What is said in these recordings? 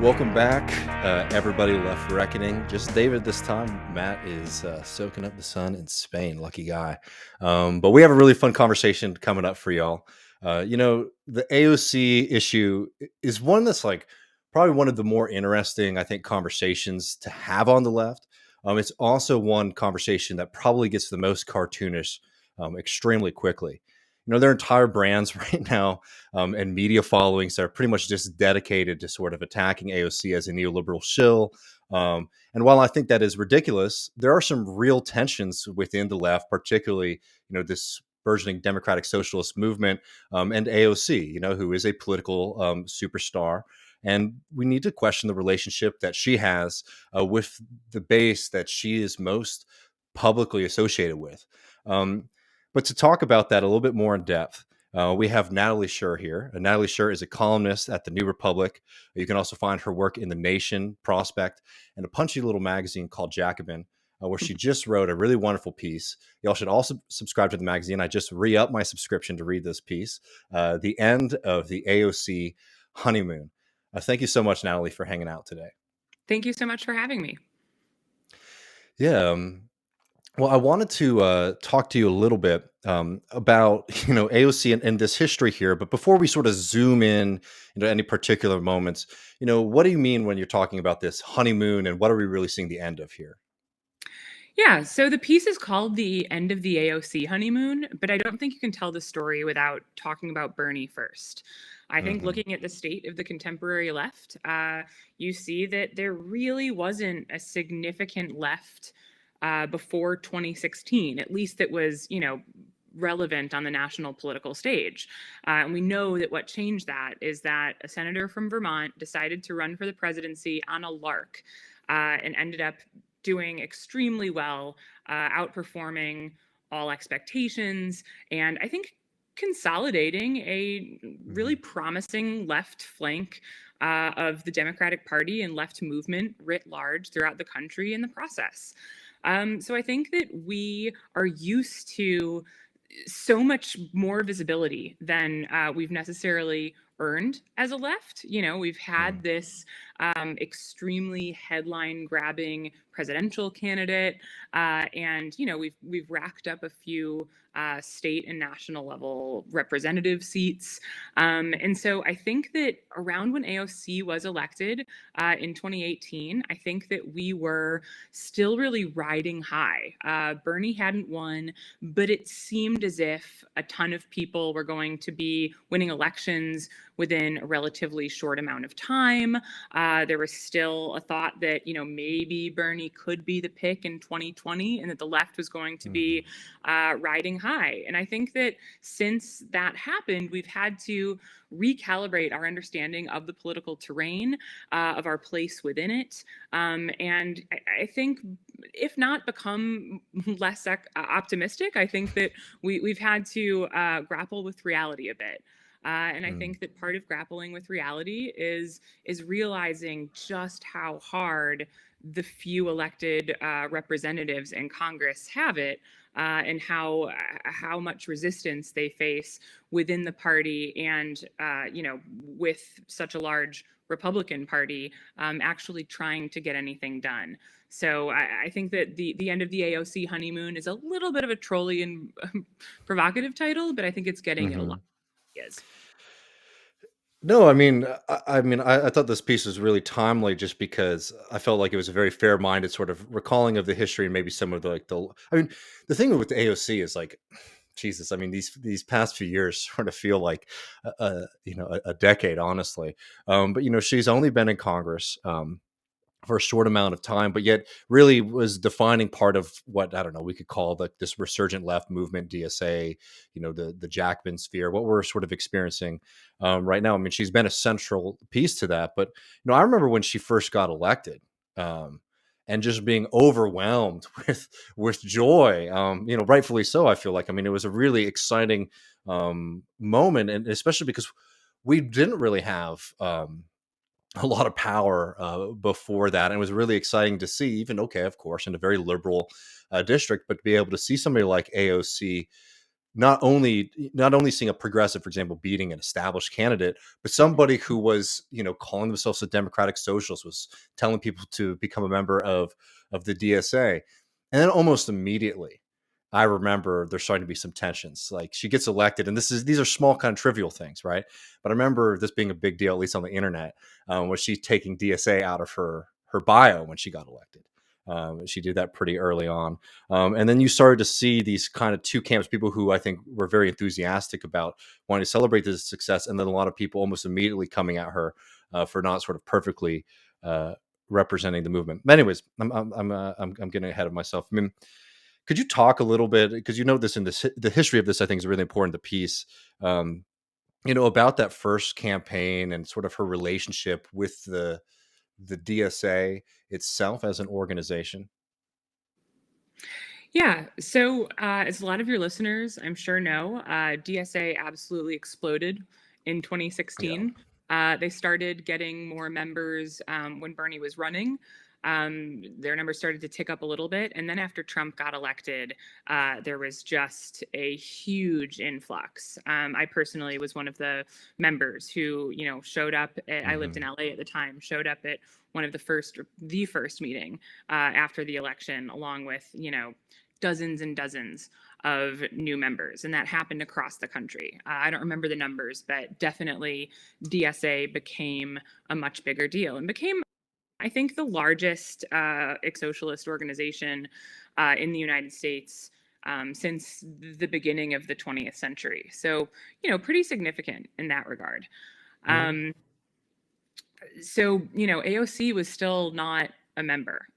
Welcome back, everybody left reckoning. Just David this time. Matt is soaking up the sun in Spain. Lucky guy. But we have a really fun conversation coming up for y'all. The AOC issue is one that's like probably one of the more interesting, I think, conversations to have on the left. It's also one conversation that probably gets the most cartoonish extremely quickly. Their entire brands right now and media followings that are pretty much just dedicated to sort of attacking AOC as a neoliberal shill. And while I think that is ridiculous, there are some real tensions within the left, particularly, this burgeoning democratic socialist movement and AOC, who is a political superstar. And we need to question the relationship that she has with the base that she is most publicly associated with. But to talk about that a little bit more in depth, we have Natalie Shure here. Natalie Shure is a columnist at the New Republic. You can also find her work in The Nation, Prospect, and a punchy little magazine called Jacobin, where she just wrote a really wonderful piece. Y'all should also subscribe to the magazine. I just re-upped my subscription to read this piece, The End of the AOC Honeymoon. Thank you so much, Natalie, for hanging out today. Thank you so much for having me. Yeah. Well, I wanted to talk to you a little bit about AOC and this history here. But before we sort of zoom in into any particular moments, what do you mean when you're talking about this honeymoon, and what are we really seeing the end of here? Yeah, so the piece is called The End of the AOC Honeymoon, but I don't think you can tell the story without talking about Bernie first. I think Hmm. looking at the state of the contemporary left, you see that there really wasn't a significant left before 2016, at least that was, relevant on the national political stage. And we know that what changed that is that a senator from Vermont decided to run for the presidency on a lark and ended up doing extremely well, outperforming all expectations, and I think consolidating a really promising left flank of the Democratic Party and left movement writ large throughout the country in the process. So I think that we are used to so much more visibility than we've necessarily earned as a left. We've had this extremely headline grabbing presidential candidate, and we've racked up a few state and national level representative seats. And so I think that around when AOC was elected in 2018, I think that we were still really riding high. Bernie hadn't won, but it seemed as if a ton of people were going to be winning elections within a relatively short amount of time. There was still a thought that, maybe Bernie could be the pick in 2020 and that the left was going to be riding high. And I think that since that happened, we've had to recalibrate our understanding of the political terrain, of our place within it. And I think, if not become less optimistic, I think that we've had to grapple with reality a bit. And I think that part of grappling with reality is realizing just how hard the few elected representatives in Congress have it, and how much resistance they face within the party, and with such a large Republican Party actually trying to get anything done. So I think that the end of the AOC honeymoon is a little bit of a trolly and provocative title, but I think it's getting at a lot of ideas. No, I thought this piece was really timely just because I felt like it was a very fair-minded sort of recalling of the history and maybe some of the thing with the AOC is like, Jesus, these past few years sort of feel like a decade, honestly. But she's only been in Congress for a short amount of time, but yet really was defining part of what, I don't know, we could call this resurgent left movement, DSA, the Jacobin sphere, what we're sort of experiencing right now. She's been a central piece to that. But I remember when she first got elected, and just being overwhelmed with joy, rightfully so. I feel like, it was a really exciting moment, and especially because we didn't really have a lot of power before that. And it was really exciting to see, even, okay, of course, in a very liberal district, but to be able to see somebody like AOC not only seeing a progressive, for example, beating an established candidate, but somebody who was, calling themselves a democratic socialist, was telling people to become a member of the DSA. And then almost immediately, I remember there's starting to be some tensions. Like, she gets elected, and these are small, kind of trivial things, right? But I remember this being a big deal, at least on the internet, was she taking DSA out of her bio when she got elected. She did that pretty early on. And then you started to see these kind of two camps, people who I think were very enthusiastic about wanting to celebrate this success, and then a lot of people almost immediately coming at her for not sort of perfectly representing the movement. But anyways, I'm getting ahead of myself. I mean, could you talk a little bit, because this in the history of this, I think, is really important, the piece, about that first campaign and sort of her relationship with the DSA itself as an organization? Yeah. So, as a lot of your listeners, I'm sure know, DSA absolutely exploded in Yeah. 2016. They started getting more members when Bernie was running. Their numbers started to tick up a little bit. And then after Trump got elected, there was just a huge influx. I personally was one of the members who, showed up. I lived in Hmm. LA at the time, showed up at one of the first meeting after the election, along with, dozens and dozens of new members, and that happened across the country. I don't remember the numbers, but definitely DSA became a much bigger deal and became, I think, the largest socialist organization in the United States since the beginning of the 20th century. So, pretty significant in that regard. Hmm. Um, so AOC was still not a member.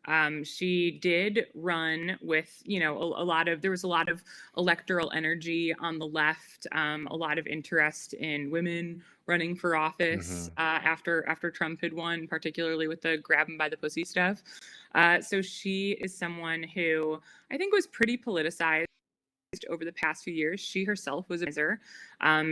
She did run with a lot of, there was a lot of electoral energy on the left, a lot of interest in women running for office Hmm. after Trump had won, particularly with the grab 'em by the pussy stuff. So she is someone who I think was pretty politicized over the past few years. She herself was a organizer.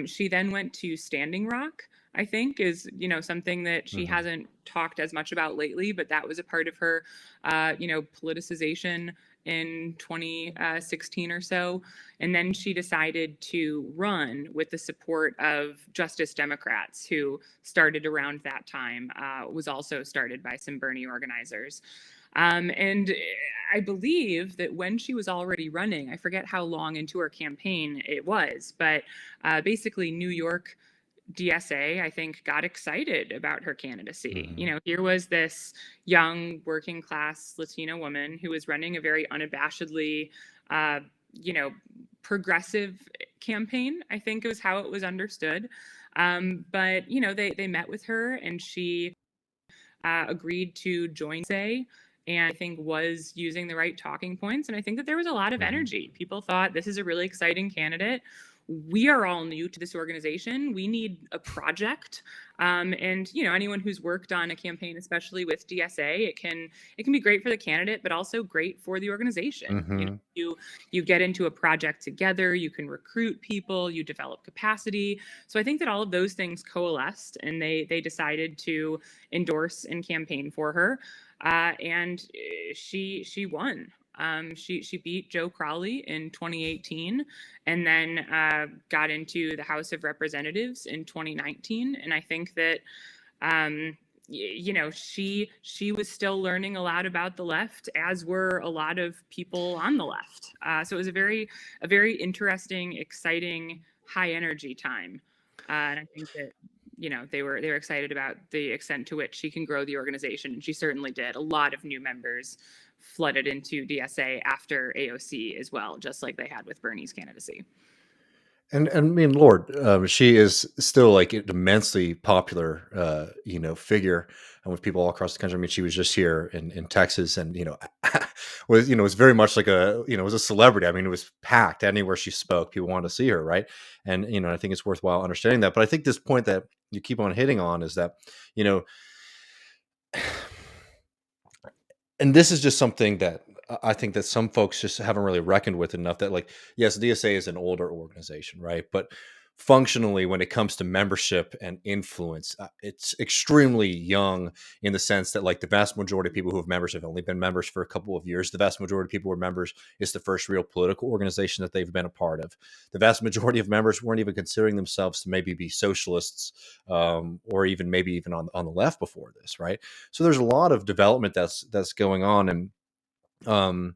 She then went to Standing Rock, I think, is something that she Hmm. hasn't talked as much about lately, but that was a part of her politicization in 2016 or so. And then she decided to run with the support of Justice Democrats, who started around that time, was also started by some Bernie organizers. And I believe that when she was already running, I forget how long into her campaign it was, but basically New York DSA, I think, got excited about her candidacy. Hmm. Here was this young working class Latina woman who was running a very unabashedly, uh, you know, progressive campaign, I think was how it was understood. But, they met with her and she agreed to join say, and I think was using the right talking points. And I think that there was a lot of Hmm. energy. People thought this is a really exciting candidate. We are all new to this organization. We need a project. And anyone who's worked on a campaign, especially with DSA, it can be great for the candidate, but also great for the organization. Hmm. You get into a project together, you can recruit people, you develop capacity. So I think that all of those things coalesced, and they decided to endorse and campaign for her. And she won. She beat Joe Crowley in 2018, and then got into the House of Representatives in 2019. And I think that she was still learning a lot about the left, as were a lot of people on the left. So it was a very interesting, exciting, high energy time. And I think that they were excited about the extent to which she can grow the organization, and she certainly did. A lot of new members flooded into DSA after AOC as well, just like they had with Bernie's candidacy. And I mean, Lord, she is still like an immensely popular, figure, and with people all across the country. I mean, she was just here in Texas, and was very much like was a celebrity. I mean, it was packed anywhere she spoke. People wanted to see her, right? And I think it's worthwhile understanding that. But I think this point that you keep on hitting on is that, you know, and this is just something that I think that some folks just haven't really reckoned with enough. That, like, yes, DSA is an older organization, right? But functionally, when it comes to membership and influence, it's extremely young, in the sense that, like, the vast majority of people who have members have only been members for a couple of years. The vast majority of people who are members, it's the first real political organization that they've been a part of. The vast majority of members weren't even considering themselves to maybe be socialists, or even maybe even on the left before this, right? So there's a lot of development that's going on, and um,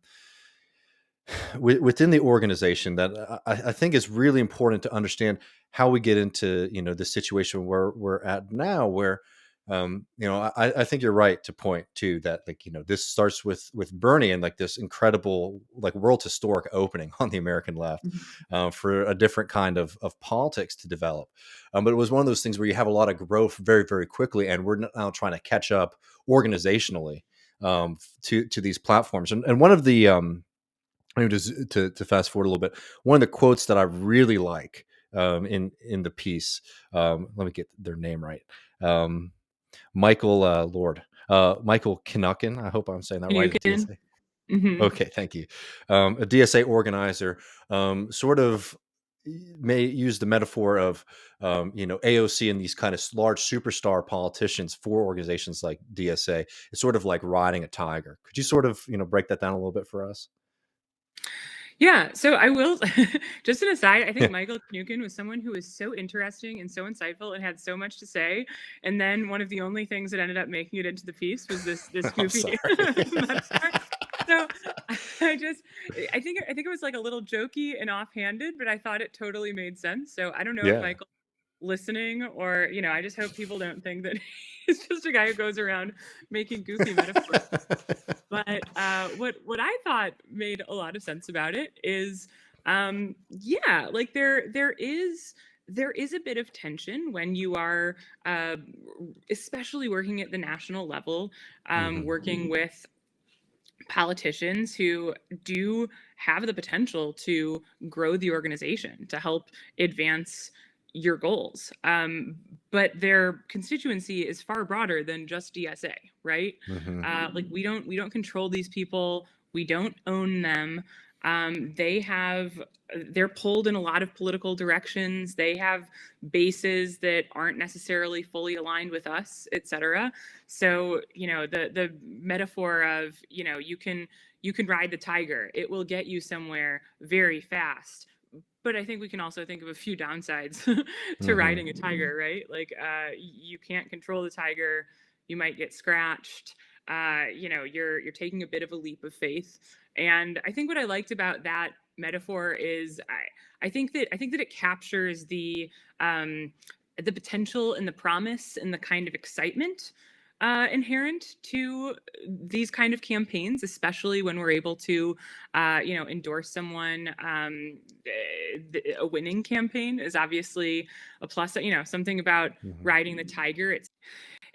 within the organization, that I think is really important to understand how we get into, the situation where we're at now, where I think you're right to point to that, like, this starts with Bernie, and like this incredible, like, world historic opening on the American left, Mhm. for a different kind of politics to develop. But it was one of those things where you have a lot of growth very, very quickly, and we're now trying to catch up organizationally, to these platforms. And one of the maybe just to fast forward a little bit, one of the quotes that I really like, in the piece, let me get their name right. Um, Michael Michael Kinnuckin. I hope I'm saying that right. A Finucane. DSA. Hmm. Okay, thank you. A DSA organizer, sort of may use the metaphor of, AOC and these kind of large superstar politicians for organizations like DSA. It's sort of like riding a tiger. Could you sort of, break that down a little bit for us? Yeah, so I will just an aside, I think Michael Finucane was someone who was so interesting and so insightful and had so much to say. And then one of the only things that ended up making it into the piece was this I'm goofy sorry. metaphor. So I just I think it was like a little jokey and offhanded, but I thought it totally made sense. So I don't know if Yeah. Michael listening, or I just hope people don't think that he's just a guy who goes around making goofy metaphors. But what I thought made a lot of sense about it is, yeah, like there is a bit of tension when you are, uh, especially working at the national level, Hmm. working with politicians who do have the potential to grow the organization to help advance your goals. But their constituency is far broader than just DSA, right? Hmm. Like we don't control these people. We don't own them. They're pulled in a lot of political directions. They have bases that aren't necessarily fully aligned with us, etc. So the metaphor of you can ride the tiger. It will get you somewhere very fast. But I think we can also think of a few downsides to Hmm. riding a tiger, right? Like you can't control the tiger. You might get scratched. You're taking a bit of a leap of faith. And I think what I liked about that metaphor is I think that it captures the potential and the promise and the kind of excitement inherent to these kind of campaigns, especially when we're able to, endorse someone. A winning campaign is obviously a plus. Something about Hmm. riding the tiger.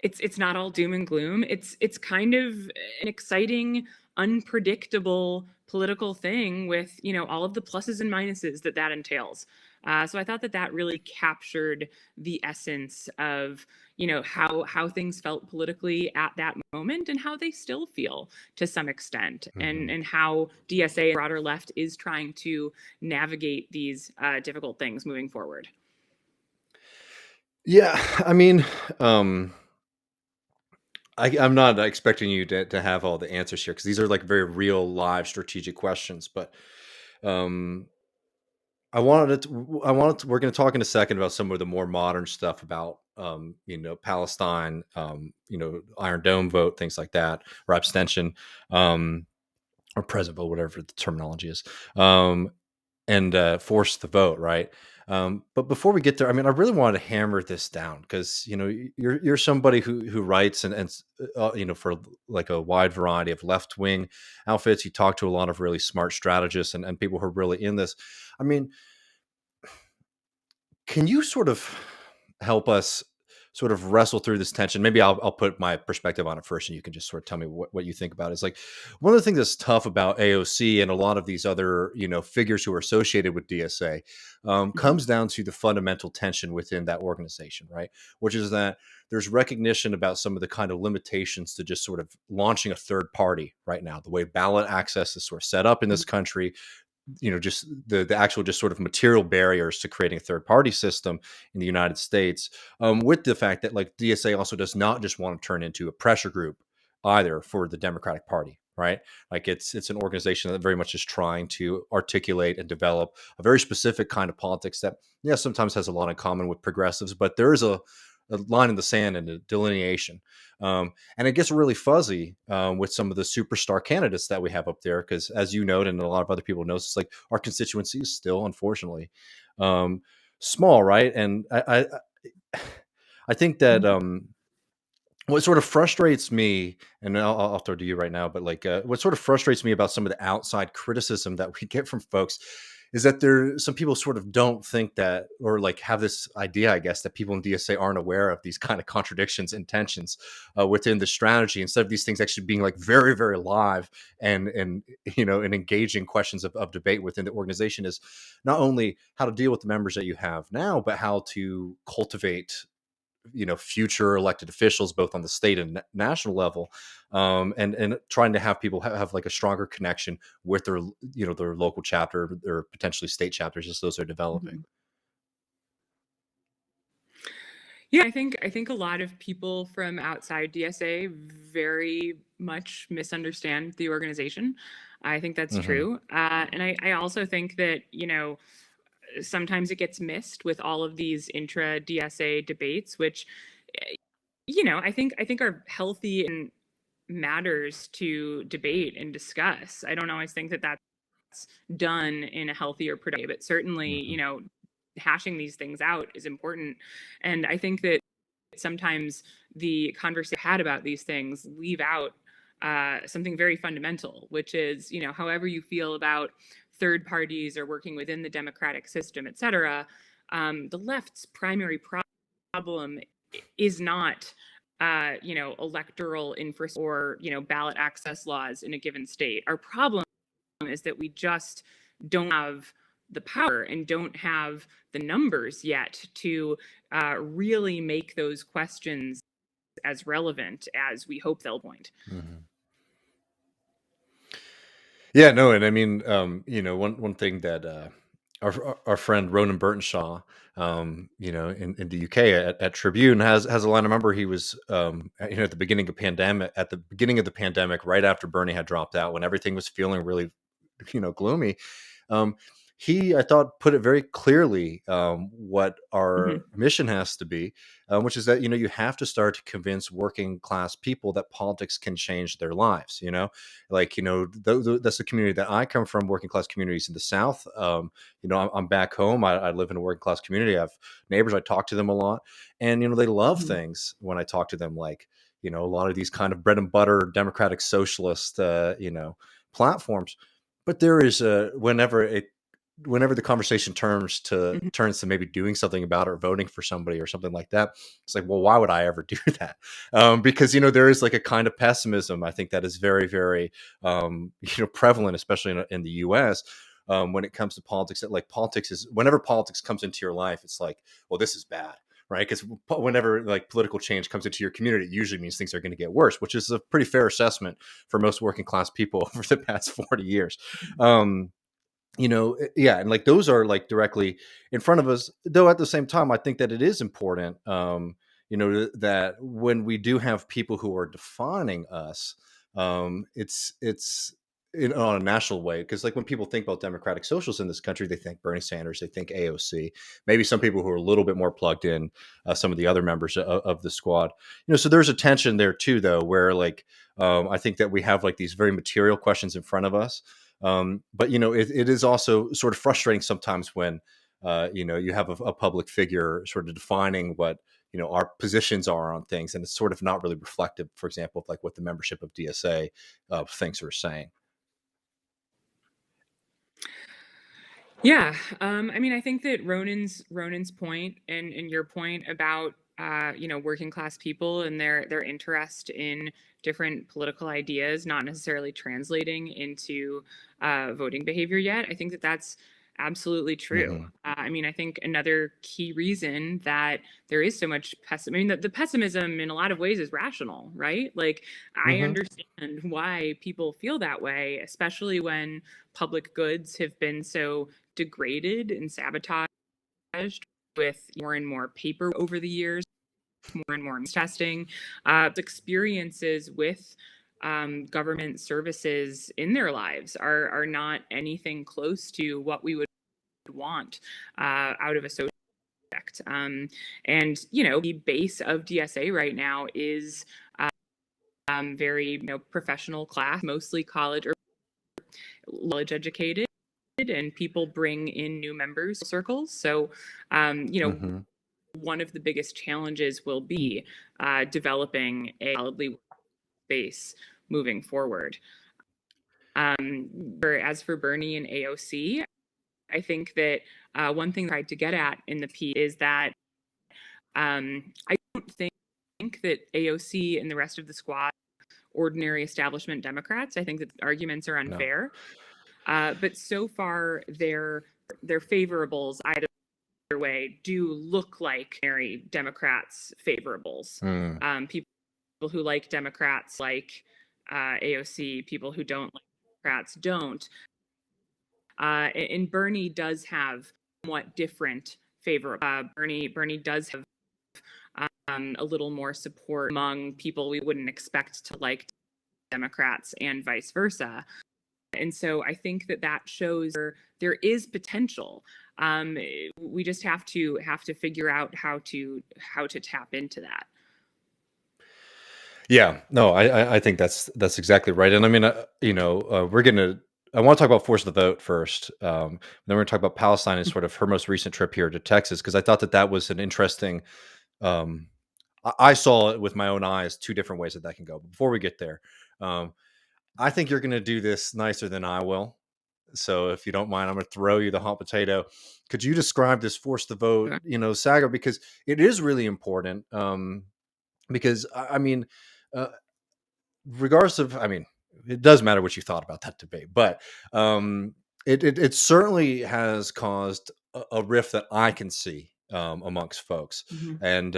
It's not all doom and gloom. It's kind of an exciting, unpredictable political thing with all of the pluses and minuses that entails. So I thought that really captured the essence of how things felt politically at that moment and how they still feel to some extent, and Hmm. and how DSA broader left is trying to navigate these difficult things moving forward. Yeah. I mean, um, I'm not expecting you to have all the answers here, because these are like very real, live, strategic questions. But um, we're going to talk in a second about some of the more modern stuff about, Palestine, Iron Dome vote, things like that, or abstention, um, or present vote, whatever the terminology is. And force the vote, right? But before we get there, I mean, I really wanted to hammer this down, because you're somebody who writes, and for like a wide variety of left wing outfits. You talk to a lot of really smart strategists, and people who are really in this. I mean, can you sort of help us sort of wrestle through this tension? Maybe I'll put my perspective on it first, and you can just sort of tell me what you think about it. It's like, one of the things that's tough about AOC and a lot of these other, figures who are associated with DSA, Mhm. comes down to the fundamental tension within that organization, right? Which is that there's recognition about some of the kind of limitations to just sort of launching a third party right now. The way ballot access is sort of set up in this country, just the actual just sort of material barriers to creating a third party system in the United States, with the fact that like DSA also does not just want to turn into a pressure group either for the Democratic Party, right? Like it's an organization that very much is trying to articulate and develop a very specific kind of politics that, yeah, sometimes has a lot in common with progressives, but there is a line in the sand and a delineation. And it gets really fuzzy with some of the superstar candidates that we have up there, because as you note, and a lot of other people know, it's like our constituency is still, unfortunately, um, small, right? And I think that what sort of frustrates me, and I'll throw it to you right now, but like what sort of frustrates me about some of the outside criticism that we get from folks is that there some people sort of don't think that, or like have this idea, I guess, that people in DSA aren't aware of these kind of contradictions and tensions within the strategy, instead of these things actually being like very, very live and and engaging questions of debate within the organization, is not only how to deal with the members that you have now, but how to cultivate future elected officials both on the state and national level, and trying to have people have like a stronger connection with their their local chapter or potentially state chapters as those are developing. Mhm. Yeah, I think a lot of people from outside DSA very much misunderstand the organization. I think that's Hmm. true. And I also think that, sometimes it gets missed with all of these intra DSA debates, which, eh, I think are healthy and matters to debate and discuss. I don't always think that that's done in a healthy or productive way, but certainly, Hmm. hashing these things out is important. And I think that sometimes the conversation had about these things leave out something very fundamental, which is, however you feel about third parties or working within the democratic system, et cetera, the left's primary problem is not electoral infrastructure or ballot access laws in a given state. Our problem is that we just don't have the power and don't have the numbers yet to really make those questions as relevant as we hope they'll point. Hmm. Yeah, no, and I mean, one thing that our friend Ronan Burtonshaw, in the UK at Tribune has a line. I remember he was, at the beginning of the pandemic, right after Bernie had dropped out, when everything was feeling really, gloomy. Um, he, I thought, put it very clearly, what our Mhm. mission has to be, which is that you have to start to convince working class people that politics can change their lives. Like that's the community that I come from, working class communities in the South. I'm back home. I live in a working class community. I have neighbors. I talk to them a lot, and they love Mhm. things when I talk to them, like a lot of these kind of bread and butter democratic socialist platforms. But there is whenever the conversation Mhm. turns to maybe doing something about it, or voting for somebody or something like that, it's like, well, why would I ever do that? Because there is like a kind of pessimism, I think, that is very, very prevalent, especially in the U.S. When it comes to politics. That like politics is whenever politics comes into your life, it's like, well, this is bad, right? Because whenever like political change comes into your community, it usually means things are going to get worse, which is a pretty fair assessment for most working class people over the past 40 years. Um, yeah, and like those are like directly in front of us, though at the same time I think that it is important, that when we do have people who are defining us, it's on a national way, because like when people think about democratic socialists in this country, they think Bernie Sanders, they think AOC, maybe some people who are a little bit more plugged in, some of the other members of the squad. So there's a tension there too, though, where like I think that we have like these very material questions in front of us, but it is also sort of frustrating sometimes when you have a public figure sort of defining what our positions are on things, and it's sort of not really reflective, for example, of like what the membership of DSA thinks or is saying. Yeah, I mean, I think that Ronan's point and your point about working class people and their interest in different political ideas not necessarily translating into voting behavior yet. I think that that's absolutely true. Hmm. I mean, I think another key reason that there is so much pessimism, I mean, the pessimism in a lot of ways is rational, right? Like, I Hmm. understand why people feel that way, especially when public goods have been so degraded and sabotaged with more and more paper over the years, more and more testing, experiences with government services in their lives are not anything close to what we would want out of a social project. And the base of DSA right now is very professional class, mostly college or college educated, and people bring in new members circles. So, Hmm. one of the biggest challenges will be developing a solidly base moving forward. As for Bernie and AOC, I think that one thing I tried to get at in the piece is that I don't think that AOC and the rest of the squad ordinary establishment Democrats. I think that the arguments are No. unfair, but so far their favorables either way do look like ordinary Democrats' favorables. Mm. People who like Democrats like AOC. People who don't like Democrats don't. And Bernie does have somewhat different favor. Bernie does have a little more support among people we wouldn't expect to like Democrats and vice versa. And so I think that shows there is potential. We just have to figure out how to tap into that. Yeah, no, I think that's exactly right. And I mean, we're gonna. I want to talk about force of the vote first. Then we're gonna talk about Palestine and sort of her most recent trip here to Texas because I thought that was an interesting. Um, I saw it with my own eyes, two different ways that can go. But before we get there, um, I think you're gonna do this nicer than I will. So if you don't mind, I'm gonna throw you the hot potato. Could you describe this force the vote, Okay. saga because it is really important. Because I mean. Uh, Regardless of, I mean, it does matter what you thought about that debate, but um, it certainly has caused a rift that I can see amongst folks. Mm-hmm. And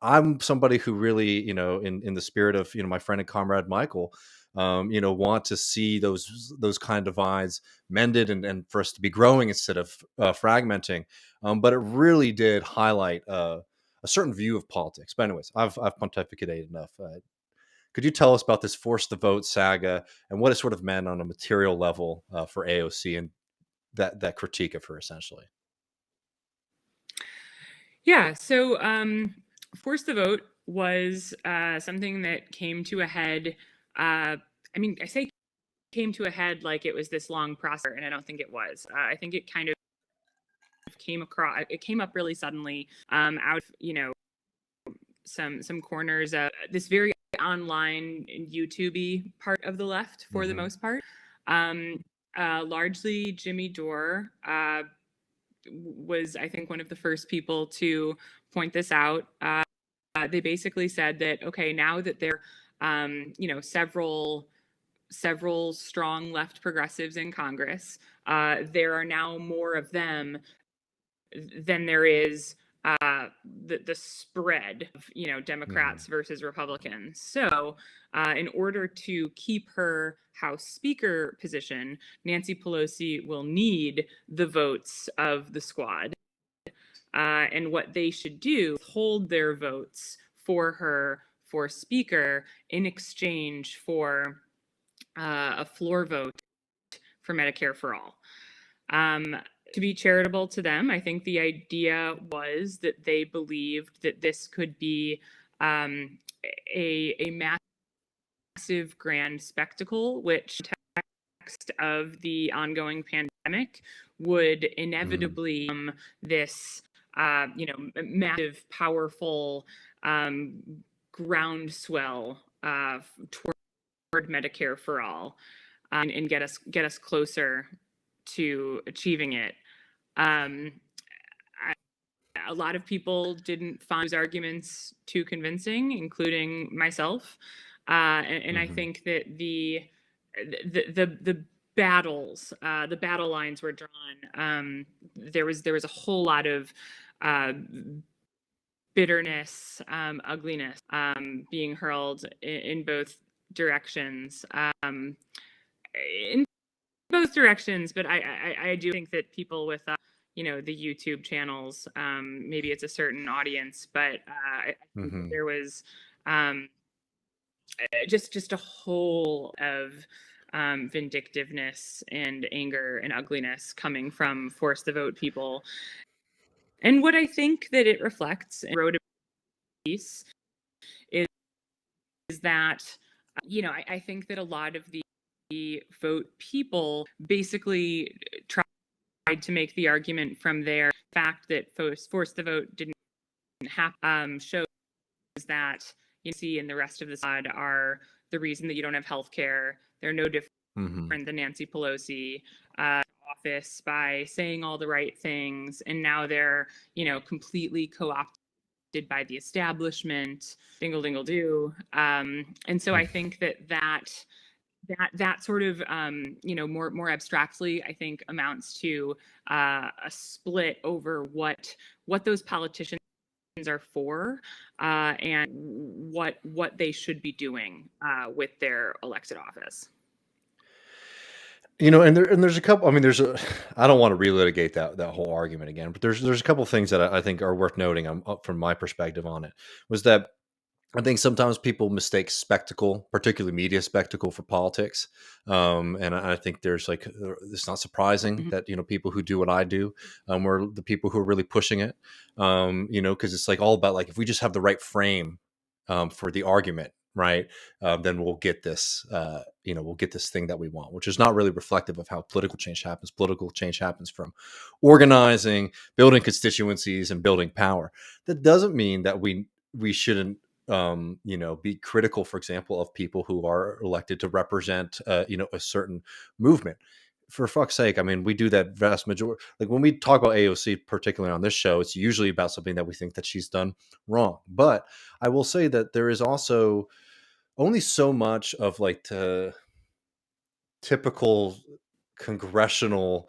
I'm somebody who really, in the spirit of my friend and comrade Michael, want to see those kind of divides mended and for us to be growing instead of fragmenting. But it really did highlight a certain view of politics. But anyways, I've pontificated enough. Could you tell us about this force the vote saga and what it sort of meant on a material level for AOC and that critique of her essentially? Yeah. So, force the vote was something that came to a head. I mean, I say came to a head like it was this long process, and I don't think it was. I think it kind of came up really suddenly out of some corners of this very online YouTube-y part of the left for the Hmm. most part. Um, Largely Jimmy Dore was, I think, one of the first people to point this out. They basically said that, okay, now that there several strong left progressives in Congress, there are now more of them than there is the spread of Hmm. Democrats versus Republicans. So, in order to keep her House Speaker position, Nancy Pelosi will need the votes of the squad. And what they should do is hold their votes for her for Speaker in exchange for a floor vote for Medicare for all. To be charitable to them, I think the idea was that they believed that this could be a massive grand spectacle, which in the context of the ongoing pandemic would Hmm. inevitably this massive, powerful groundswell toward Medicare for all, and get us closer to achieving it. Um, a lot of people didn't find those arguments too convincing, including myself. And I Hmm. think that the battles, the battle lines were drawn. There was a whole lot of uh, bitterness, ugliness being hurled in both directions. In both directions, but I do think that people with the YouTube channels, maybe it's a certain audience, but I think that Hmm. there was um, just a whole of vindictiveness and anger and ugliness coming from force the vote people. And what I think that it reflects, and wrote a piece, is that I think that a lot of the vote people basically tried to make the argument from their fact that force the vote didn't happen, shows that see and the rest of the side are the reason that you don't have health care. They're no different Hmm. than Nancy Pelosi office by saying all the right things, and now they're completely co-opted by the establishment. Dingle dingle do. And so I think that sort of more abstractly, I think, amounts to a split over what those politicians are for, and what they should be doing with their elected office. And there's a couple. I mean, I don't want to relitigate that whole argument again, but there's a couple things that I think are worth noting from my perspective on it. Was that I think sometimes people mistake spectacle, particularly media spectacle, for politics, and I think there's like it's not surprising Mhm. that people who do what I do, are the people who are really pushing it, because it's like all about like if we just have the right frame, for the argument, right, then we'll get this, we'll get this thing that we want, which is not really reflective of how political change happens. Political change happens from organizing, building constituencies, and building power. That doesn't mean that we shouldn't be critical, for example, of people who are elected to represent, a certain movement. For fuck's sake, I mean, we do that vast majority. Like when we talk about AOC, particularly on this show, it's usually about something that we think that she's done wrong. But I will say that there is also only so much of like the typical congressional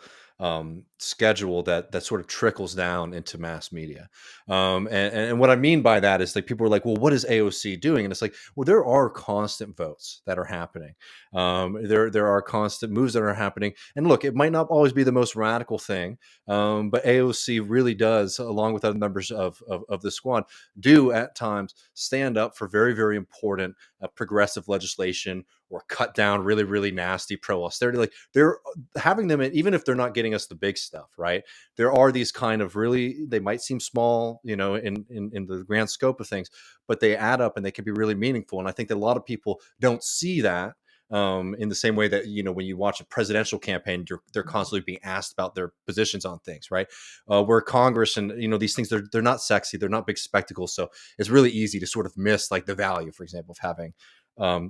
schedule that sort of trickles down into mass media. And what I mean by that is like people are like, well, what is AOC doing? And it's like, well, there are constant votes that are happening. There are constant moves that are happening. And look, it might not always be the most radical thing, but AOC really does, along with other members of the squad, do at times stand up for very, very important progressive legislation or cut down really, really nasty pro austerity. Like they're having them, even if they're not getting us the big stuff, right? There are these kind of really, they might seem small, in the grand scope of things, but they add up and they can be really meaningful. And I think that a lot of people don't see that. In the same way that when you watch a presidential campaign, they're constantly being asked about their positions on things, right? Where Congress and these things, they're not sexy, they're not big spectacles, so it's really easy to sort of miss like the value, for example, of having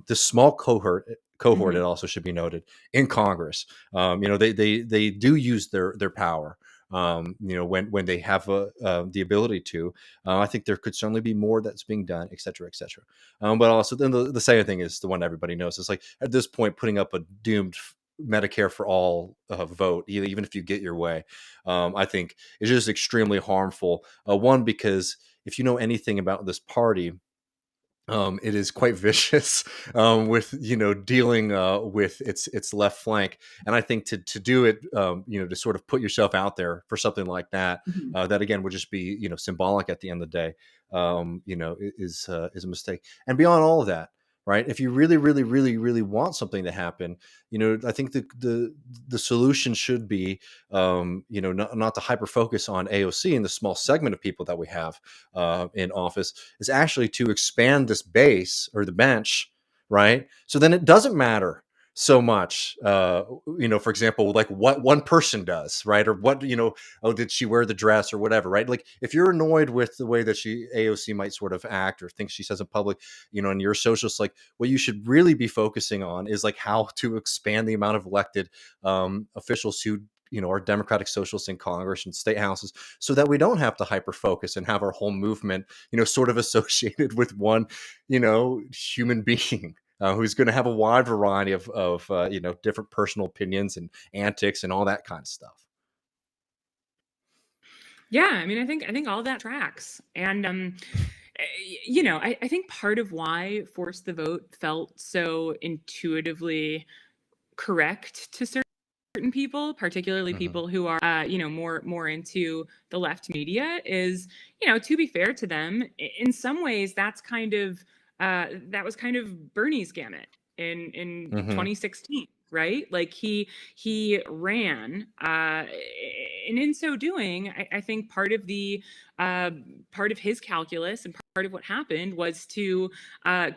this small cohort. Mhm. It also should be noted in Congress. They do use their power. When they have the ability to. I think there could certainly be more that's being done, et cetera, et cetera. But also, then the second thing is the one everybody knows. It's like at this point, putting up a doomed Medicare for all vote, even if you get your way, I think is just extremely harmful. One, because if you know anything about this party, it is quite vicious, with dealing with its left flank, and I think to do it, to sort of put yourself out there for something like that, Mhm. that again would just be symbolic at the end of the day, is a mistake. And beyond all of that, right? If you really, really, really, really want something to happen, I think the solution should be, not to hyper focus on AOC and the small segment of people that we have in office, is actually to expand this base or the bench, right? So then it doesn't matter so much, for example, like what one person does, right? Or what, oh, did she wear the dress or whatever, right? Like if you're annoyed with the way that AOC might sort of act or things she says in public, and you're a socialist, like what you should really be focusing on is like how to expand the amount of elected officials who are democratic socialists in Congress and state houses, so that we don't have to hyper focus and have our whole movement sort of associated with one human being. who's going to have a wide variety of different personal opinions and antics and all that kind of stuff. Yeah, I mean, I think all that tracks, and I think part of why Force the Vote felt so intuitively correct to certain people, particularly Hmm. people who are, more into the left media, is, to be fair to them, in some ways, that was kind of Bernie's gamut in Hmm. 2016, right? Like he ran, and in so doing, I think uh, part of his calculus and part of what happened was to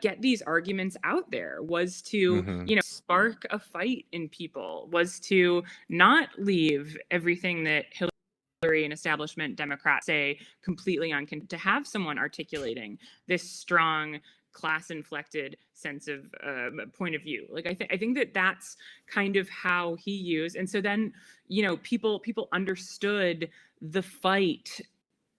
get these arguments out there, was to, Hmm. spark a fight in people, was to not leave everything that Hillary and establishment Democrats say completely to have someone articulating this strong class inflected sense of point of view. Like I think that that's kind of how he used, and so then, people understood the fight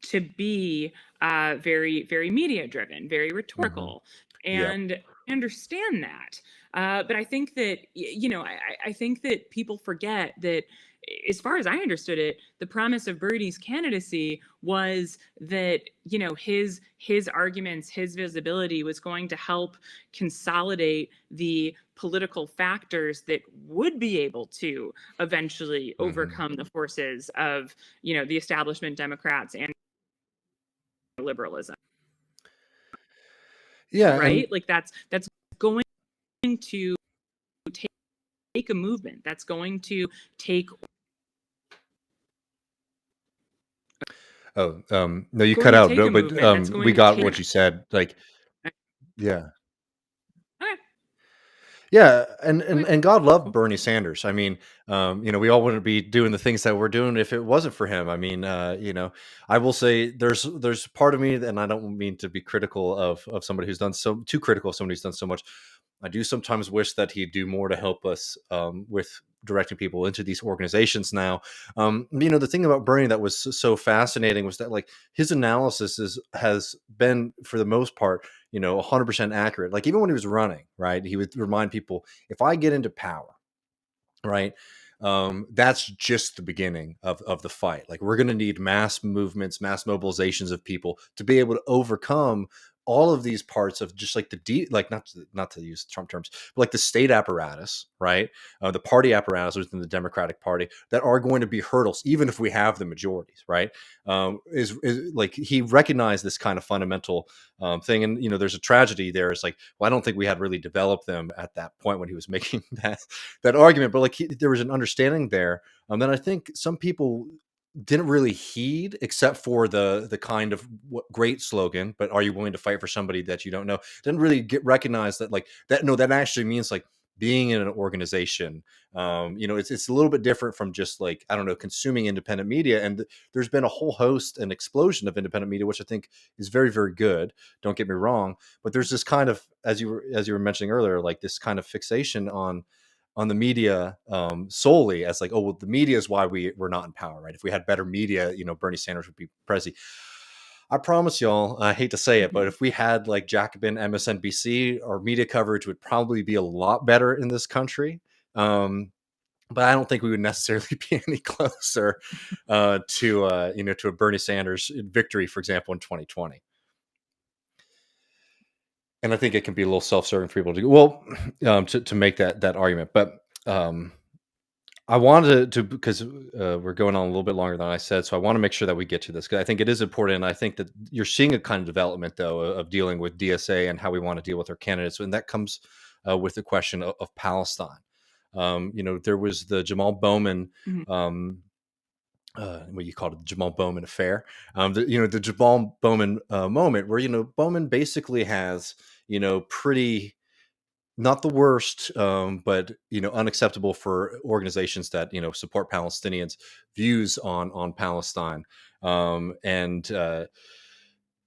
to be very, very media driven, very Hmm. rhetorical, Yep. and I understand that. But I think that, I think that people forget that, as far as I understood it, the promise of Bernie's candidacy was that, his arguments, his visibility was going to help consolidate the political factors that would be able to eventually Hmm. overcome the forces of, the establishment Democrats and liberalism, Yeah, and right? Like that's going to take a movement. That's going to take oh, no, you going cut to out. take No, a but movement. That's we going to got take. what you said. Like, yeah. Okay, Yeah, and okay, and God love cool. Bernie Sanders. I mean, we all wouldn't be doing the things that we're doing if it wasn't for him. I mean, I will say there's part of me, and I don't mean to be critical of somebody who's done so too critical of somebody who's done so much. I do sometimes wish that he'd do more to help us with directing people into these organizations now. The thing about Bernie that was so fascinating was that like his analysis has been for the most part 100% accurate. Like even when he was running, right, he would remind people, if I get into power, right, that's just the beginning of the fight. Like we're going to need mass movements, mass mobilizations of people to be able to overcome all of these parts of just like like not to use Trump terms, but like the state apparatus, right, the party apparatus within the Democratic Party that are going to be hurdles, even if we have the majorities, right. Is like he recognized this kind of fundamental thing, and there's a tragedy there. It's like, well, I don't think we had really developed them at that point when he was making that argument, but like there was an understanding there. Then I think some people didn't really heed, except for the kind of great slogan, but are you willing to fight for somebody that you don't know? Didn't really get recognized that like that. No, that actually means like being in an organization. It's a little bit different from just like, I don't know, consuming independent media. And there's been a whole host and explosion of independent media, which I think is very, very good. Don't get me wrong, but there's this kind of, as you were mentioning earlier, like this kind of fixation on the media solely as like, oh well, the media is why we're not in power, right? If we had better media, Bernie Sanders would be president. I promise y'all, I hate to say it, but Mhm. if we had like Jacobin, MSNBC, our media coverage would probably be a lot better in this country. But I don't think we would necessarily be any closer to a Bernie Sanders victory, for example, in 2020. And I think it can be a little self-serving for people to well to make that argument. But I wanted to because we're going on a little bit longer than I said, so I want to make sure that we get to this because I think it is important. And I think that you're seeing a kind of development, though, of dealing with DSA and how we want to deal with our candidates, and that comes with the question of Palestine. There was the Jamal Bowman, Mhm. what you call it, the Jamal Bowman affair. The Jamal Bowman moment where Bowman basically has pretty not the worst, but unacceptable for organizations that support Palestinians views on Palestine. And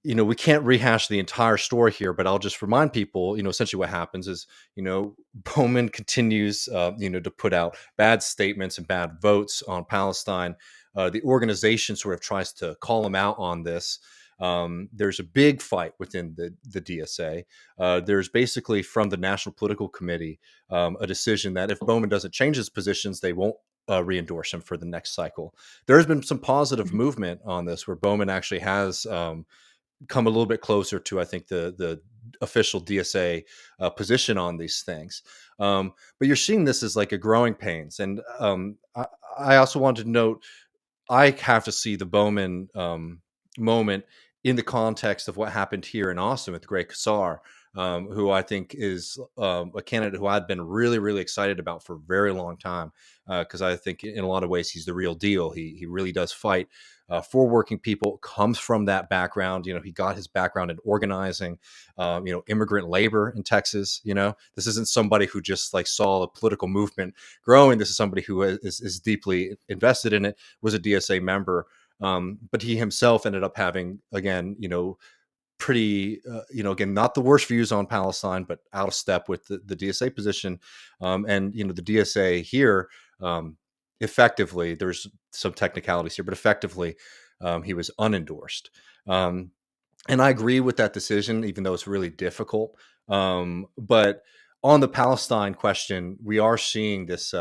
we can't rehash the entire story here, but I'll just remind people. Essentially what happens is Bowman continues to put out bad statements and bad votes on Palestine. The organization sort of tries to call him out on this. There's a big fight within the DSA. There's basically from the National Political Committee a decision that if Bowman doesn't change his positions, they won't re-endorse him for the next cycle. There's been some positive Mhm. movement on this where Bowman actually has come a little bit closer to, I think, the official DSA position on these things. But you're seeing this as like a growing pains. And I also wanted to note, I have to see the Bowman moment in the context of what happened here in Austin with Greg Casar, who I think is a candidate who I'd been really, really excited about for a very long time, because I think in a lot of ways he's the real deal. He really does fight for working people, comes from that background. He got his background in organizing, immigrant labor in Texas. This isn't somebody who just like saw a political movement growing. This is somebody who is deeply invested in it, was a DSA member. But he himself ended up having, again, pretty, again, not the worst views on Palestine, but out of step with the DSA position. And, the DSA here, effectively, there's some technicalities here, but effectively, he was unendorsed. And I agree with that decision, even though it's really difficult. But on the Palestine question, we are seeing this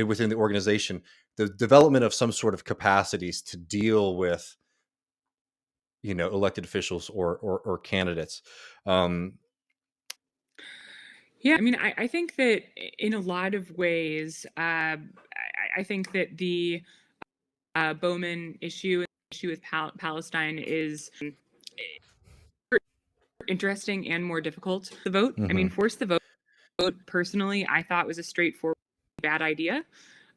within the organization, the development of some sort of capacities to deal with, elected officials or candidates. Um, Yeah, I mean, I think that in a lot of ways, I think that the Bowman issue with Palestine is interesting and more difficult. The vote, I mean, mhm, force the vote. Personally, I thought was a straightforward bad idea.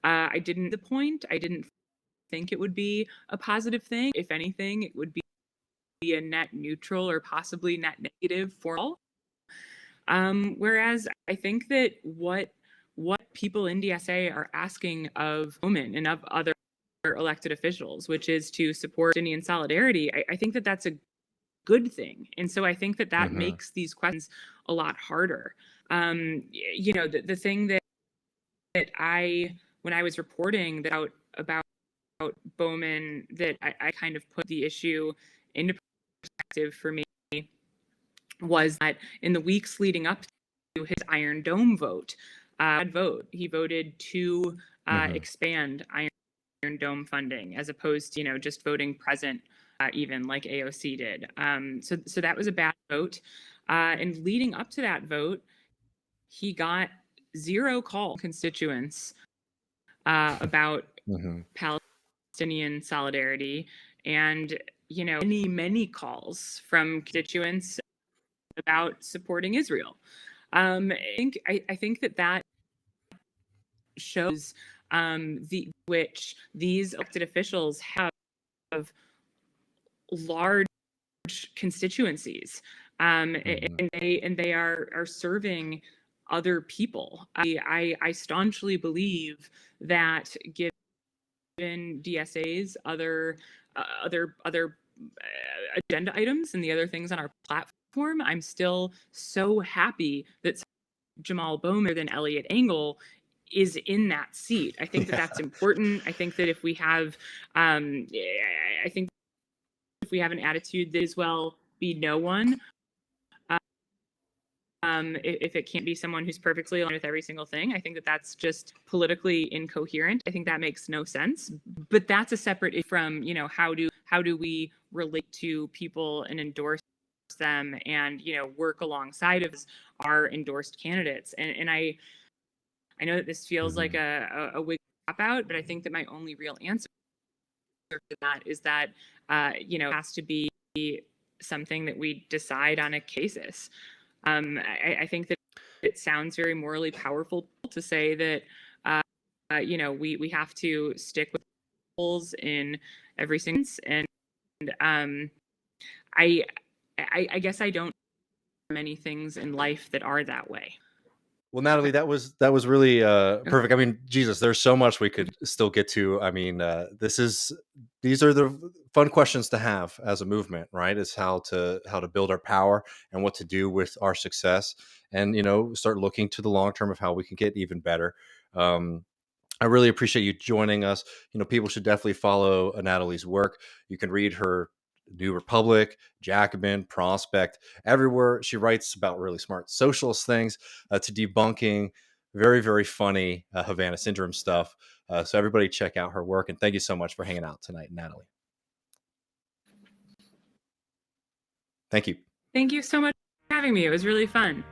I didn't the point. I didn't think it would be a positive thing. If anything, it would be a net neutral or possibly net negative for all. Whereas I think that what people in DSA are asking of women and of other elected officials, which is to support Palestinian solidarity, I think that that's a good thing. And so I think that that mhm, makes these questions a lot harder. The thing that when I was reporting that about Bowman, that I kind of put the issue into perspective for me was that in the weeks leading up to his Iron Dome he voted to mhm. expand Iron Dome funding as opposed to just voting present, even like AOC did. So that was a bad vote. And leading up to that vote, he got zero call constituents about Mhm. Palestinian solidarity, and many calls from constituents about supporting Israel. I think that shows the which these elected officials have large constituencies, Mhm. and they are serving other people. I staunchly believe that given DSA's other agenda items and the other things on our platform, I'm still so happy that Jamal Bowman than Elliot Engel is in that seat. I think that Yeah. that's important. I think that if we have, I think if we have an attitude that is well be no one, if it can't be someone who's perfectly aligned with every single thing, I think that that's just politically incoherent. I think that makes no sense. But that's a separate from how do we relate to people and endorse them and work alongside of our endorsed candidates. And I know that this feels like Mhm. a wig cop out, but I think that my only real answer to that is that it has to be something that we decide on a cases. I think that it sounds very morally powerful to say that we have to stick with rules in every single and um, I, I guess I don't many things in life that are that way. Well, Natalie, that was really perfect. I mean, Jesus, there's so much we could still get to. I mean, these are the fun questions to have as a movement, right? Is how to build our power and what to do with our success, and start looking to the long term of how we can get even better. Um, I really appreciate you joining us. People should definitely follow Natalie's work. You can read her New Republic, Jacobin, Prospect, everywhere. She writes about really smart socialist things to debunking very, very funny Havana Syndrome stuff. So everybody check out her work. And thank you so much for hanging out tonight, Natalie. Thank you. Thank you so much for having me. It was really fun.